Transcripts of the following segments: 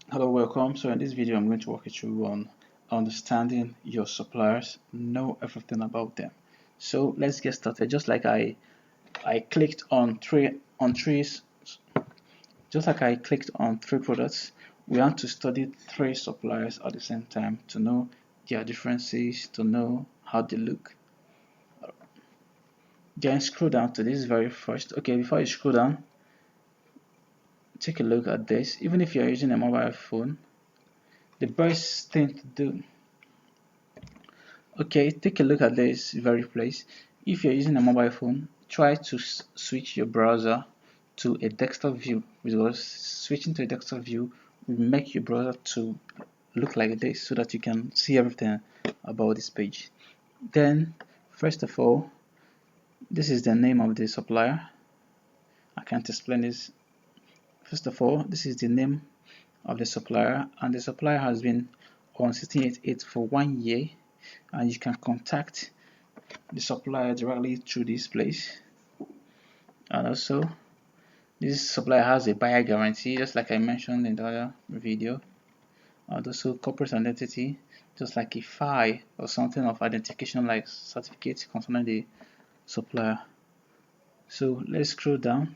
Hello, welcome. So in this video, I'm going to walk you through on understanding your suppliers, know everything about them. So let's get started. I clicked on three, just like I clicked on three products, we want to study three suppliers at the same time to know their differences, to know how they look. Then scroll down to this very first. Okay, before you scroll down, take a look at this. Even if you're using a mobile phone, the best thing to do. Okay, take a look at this very place. If you're using a mobile phone, try to switch your browser to a desktop view, because switching to a desktop view will make your browser to look like this so that you can see everything about this page. Then, first of all, this is the name of the supplier. I can't explain this. First of all, this is the name of the supplier, and the supplier has been on 1688 for 1 year, and you can contact the supplier directly through this place. And also, this supplier has a buyer guarantee, just like I mentioned in the other video. And also corporate identity, just like a file or something of identification like certificate concerning the supplier. So let's scroll down.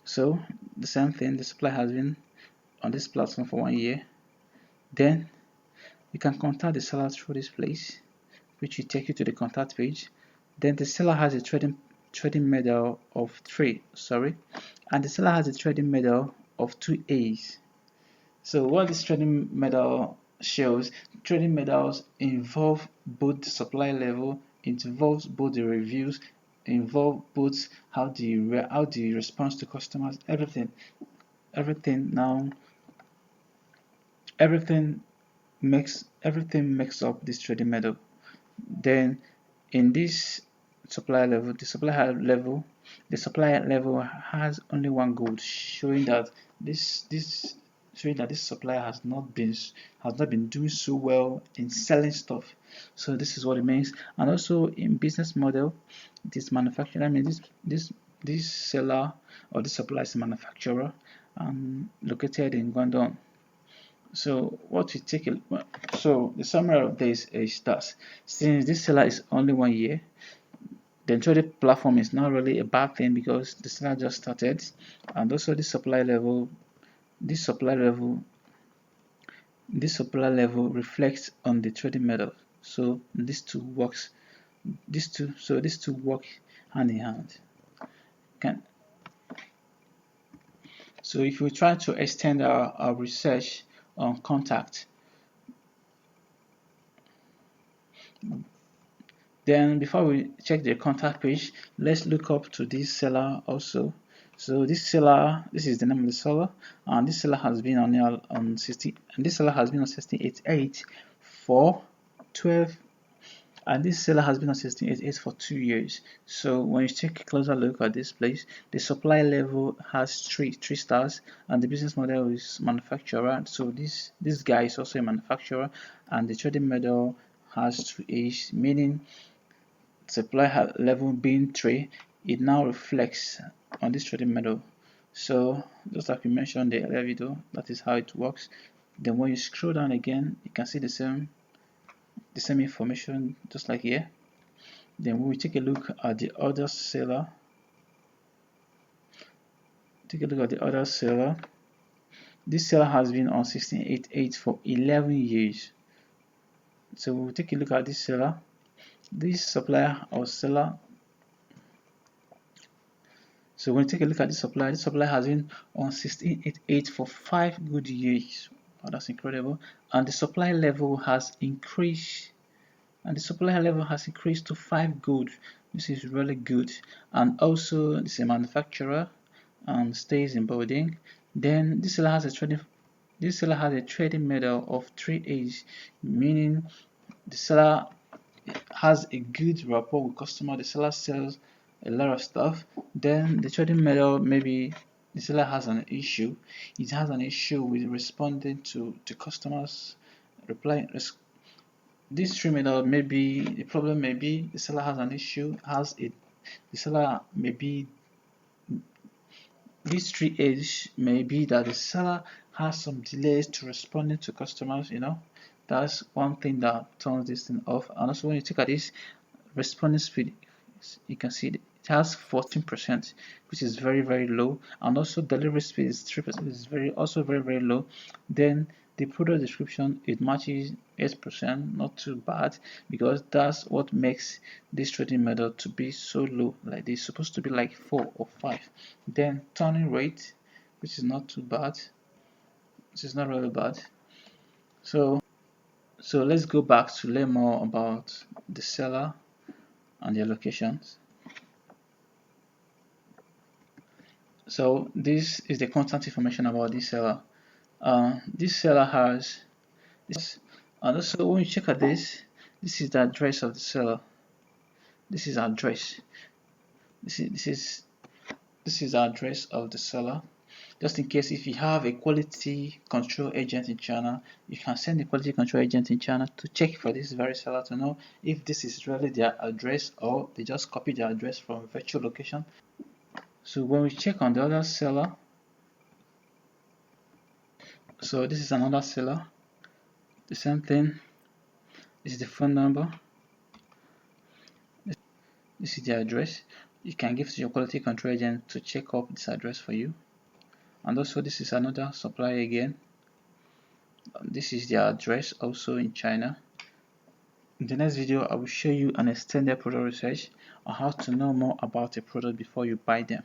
So the same thing, the supplier has been on this platform for 1 year. Then you can contact the seller through this place, which will take you to the contact page. Then the seller has a trading medal of 3, and the seller has a trading medal of 2A's. So what this trading medal shows, trading medals involve both the supply level, it involves both the reviews, involve both how the response to customers, everything now everything everything makes up this trading medal. Then in this supplier level has only one goal, showing that this supplier has not been doing so well in selling stuff. So this is what it means. And also in business model, this manufacturer, I mean this seller or this supplier is a manufacturer located in Guangdong. So what we take a so the summary of this is that since this seller is only 1 year, the trading platform is not really a bad thing because the seller just started, and also this supply level, this supply level reflects on the trading medal. So these two work hand in hand. Can so if we try to extend our research on contact, then before we check the contact page, let's look up to this seller also. So this is the name of the seller, and this seller has been on 60, and this seller has been on 1688 for 12, and this seller has been on 1688 for 2 years. So when you take a closer look at this place, the supply level has three stars, and the business model is manufacturer. So this guy is also a manufacturer, and the trading model has 2A's, meaning supply level being 3, it now reflects on this trading medal. So just like we mentioned in the earlier video, that is how it works. Then when you scroll down again, you can see the same information just like here. Then when we take a look at the other seller, this seller has been on 1688 for 11 years. So we'll take a look at this seller. This supplier or seller, so when you take a look at this supplier has been on 1688 for 5 good years. Wow, that's incredible. And the supply level has increased, to 5 good. This is really good. And also this is a manufacturer and stays in Boarding. Then this seller has a trading medal of 3A's, meaning the seller has a good rapport with customer. The seller sells a lot of stuff. Then the trading medal, maybe the seller has an issue. It has an issue with responding to customers reply. This trade medal, maybe the problem may be the seller has an issue, has a The seller may be, these three age may be that the seller has some delays to responding to customers, that's one thing that turns this thing off. And also when you take at this responding speed, you can see it has 14%, which is very very low, and also delivery speed is 3%, is very low. Then the product description, it matches 8%, not too bad, because that's what makes this trading method to be so low. Like it's supposed to be like 4 or 5. Then turning rate, which is not too bad, which is not really bad. So let's go back to learn more about the seller and their locations. So this is the contact information about this seller. This seller has this, and also when you check at this is the address of the seller. This is address. This is the address of the seller. Just in case if you have a quality control agent in China, you can send the quality control agent in China to check for this very seller to know if this is really their address or they just copy their address from virtual location. So when we check on the other seller, so this is another seller, the same thing. This is the phone number, this is the address. You can give to your quality control agent to check up this address for you. And also this is another supplier again. This is their address also in China. In the next video, I will show you an extended product research on how to know more about a product before you buy them.